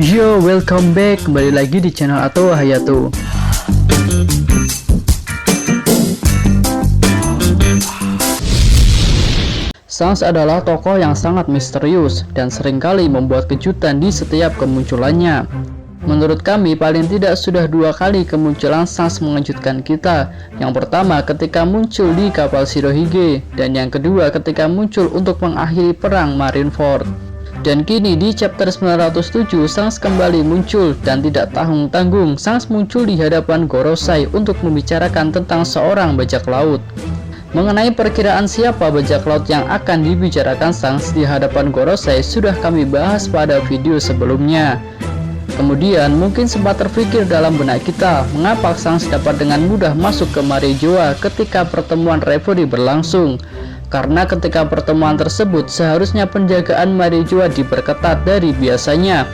Yo, welcome back, kembali lagi di channel Atowa Hayato. Sans adalah tokoh yang sangat misterius dan seringkali membuat kejutan di setiap kemunculannya. Menurut kami, paling tidak sudah 2 kali kemunculan Sans mengejutkan kita. Yang pertama ketika muncul di kapal Shirohige, dan yang kedua ketika muncul untuk mengakhiri perang Marineford. Dan kini di chapter 907, Sans kembali muncul dan tidak tanggung-tanggung Sans muncul di hadapan Gorosei untuk membicarakan tentang seorang bajak laut. Mengenai perkiraan siapa bajak laut yang akan dibicarakan Sans di hadapan Gorosei sudah kami bahas pada video sebelumnya. Kemudian mungkin sempat terpikir dalam benak kita, mengapa Sans dapat dengan mudah masuk ke Marejoa ketika pertemuan referee berlangsung. Karena ketika pertemuan tersebut seharusnya penjagaan Marejoa diperketat dari biasanya.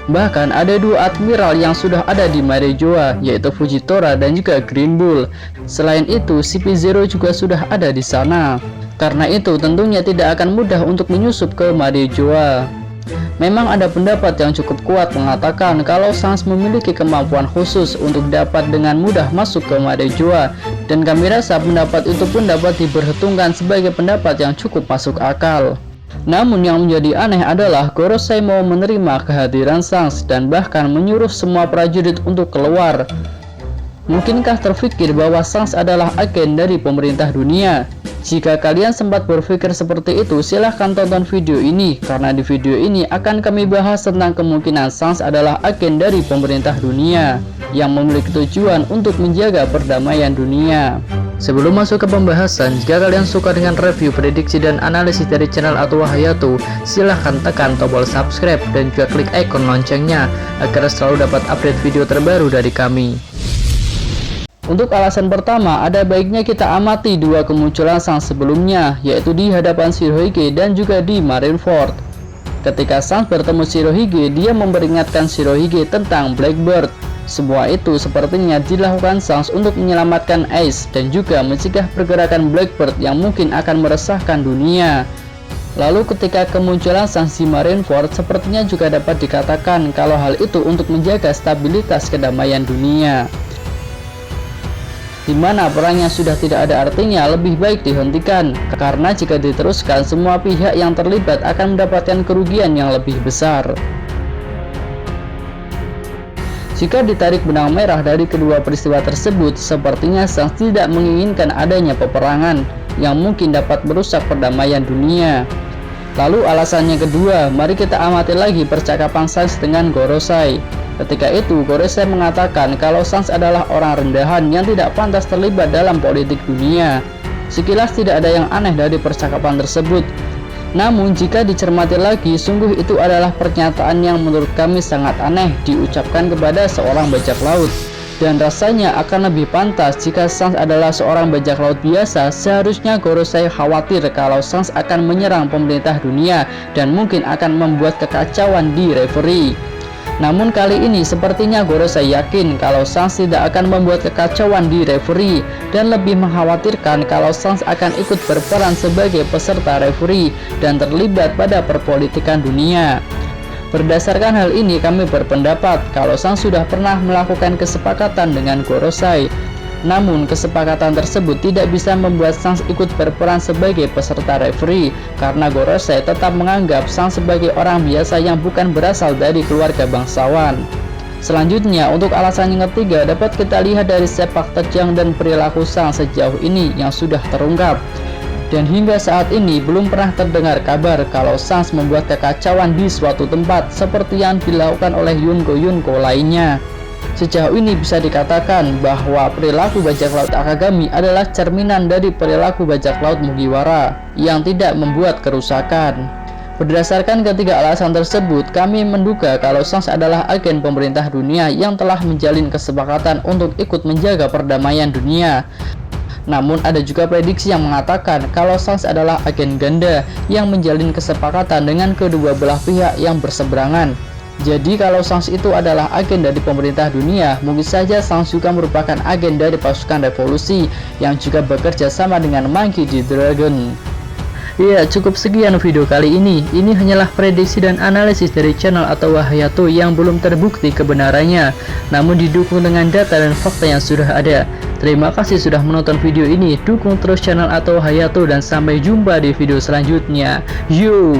Bahkan ada 2 admiral yang sudah ada di Marejoa, yaitu Fujitora dan juga Green Bull. Selain itu, CP0 juga sudah ada di sana. Karena itu tentunya tidak akan mudah untuk menyusup ke Marejoa. Memang ada pendapat yang cukup kuat mengatakan kalau Sans memiliki kemampuan khusus untuk dapat dengan mudah masuk ke Marejoa, dan kami rasa pendapat itu pun dapat diperhitungkan sebagai pendapat yang cukup masuk akal. Namun yang menjadi aneh adalah Gorosei mau menerima kehadiran Sans dan bahkan menyuruh semua prajurit untuk keluar. Mungkinkah terfikir bahwa Sans adalah agen dari pemerintah dunia? Jika kalian sempat berpikir seperti itu, silahkan tonton video ini, karena di video ini akan kami bahas tentang kemungkinan Sans adalah agen dari pemerintah dunia yang memiliki tujuan untuk menjaga perdamaian dunia. Sebelum masuk ke pembahasan, jika kalian suka dengan review, prediksi, dan analisis dari channel Atowa Hayato, silahkan tekan tombol subscribe dan juga klik ikon loncengnya agar selalu dapat update video terbaru dari kami. Untuk alasan pertama, ada baiknya kita amati 2 kemunculan Sans sebelumnya, yaitu di hadapan Shirohige dan juga di Marineford. Ketika Sans bertemu Shirohige, dia memperingatkan Shirohige tentang Blackbird. Semua itu sepertinya dilakukan Sans untuk menyelamatkan Ace dan juga mencegah pergerakan Blackbird yang mungkin akan meresahkan dunia. Lalu ketika kemunculan Sans di Marineford, sepertinya juga dapat dikatakan kalau hal itu untuk menjaga stabilitas kedamaian dunia, di mana perangnya sudah tidak ada artinya, lebih baik dihentikan, karena jika diteruskan semua pihak yang terlibat akan mendapatkan kerugian yang lebih besar. Jika ditarik benang merah dari kedua peristiwa tersebut, sepertinya Sans tidak menginginkan adanya peperangan yang mungkin dapat merusak perdamaian dunia. Lalu alasannya kedua, mari kita amati lagi percakapan Sans dengan Gorosei. Ketika itu, Gorosei mengatakan kalau Sans adalah orang rendahan yang tidak pantas terlibat dalam politik dunia. Sekilas tidak ada yang aneh dari percakapan tersebut. Namun jika dicermati lagi, sungguh itu adalah pernyataan yang menurut kami sangat aneh diucapkan kepada seorang bajak laut. Dan rasanya akan lebih pantas jika Sans adalah seorang bajak laut biasa. Seharusnya Gorosei khawatir kalau Sans akan menyerang pemerintah dunia dan mungkin akan membuat kekacauan di referee. Namun kali ini sepertinya Gorosei yakin kalau Sans tidak akan membuat kekacauan di referee dan lebih mengkhawatirkan kalau Sans akan ikut berperan sebagai peserta referee dan terlibat pada perpolitikan dunia. Berdasarkan hal ini, kami berpendapat kalau Sans sudah pernah melakukan kesepakatan dengan Gorosei. Namun kesepakatan tersebut tidak bisa membuat Sans ikut berperan sebagai peserta referee, karena Gorosei tetap menganggap Sans sebagai orang biasa yang bukan berasal dari keluarga bangsawan. Selanjutnya, untuk alasan yang ketiga, dapat kita lihat dari sepak terjang dan perilaku Sans sejauh ini yang sudah terungkap. Dan hingga saat ini belum pernah terdengar kabar kalau Sans membuat kekacauan di suatu tempat seperti yang dilakukan oleh Yunko lainnya. Sejauh ini bisa dikatakan bahwa perilaku bajak laut Akagami adalah cerminan dari perilaku bajak laut Mugiwara yang tidak membuat kerusakan. Berdasarkan ketiga alasan tersebut, kami menduga kalau Sans adalah agen pemerintah dunia yang telah menjalin kesepakatan untuk ikut menjaga perdamaian dunia. Namun ada juga prediksi yang mengatakan kalau Sans adalah agen ganda yang menjalin kesepakatan dengan kedua belah pihak yang berseberangan. Jadi kalau Sans itu adalah agen dari pemerintah dunia, mungkin saja Sans juga merupakan agen dari pasukan revolusi yang juga bekerja sama dengan Monkey D. Dragon. Ya, cukup sekian video kali ini. Ini hanyalah prediksi dan analisis dari channel atau Hayato yang belum terbukti kebenarannya, namun didukung dengan data dan fakta yang sudah ada. Terima kasih sudah menonton video ini. Dukung terus channel atau Hayato dan sampai jumpa di video selanjutnya. Yo!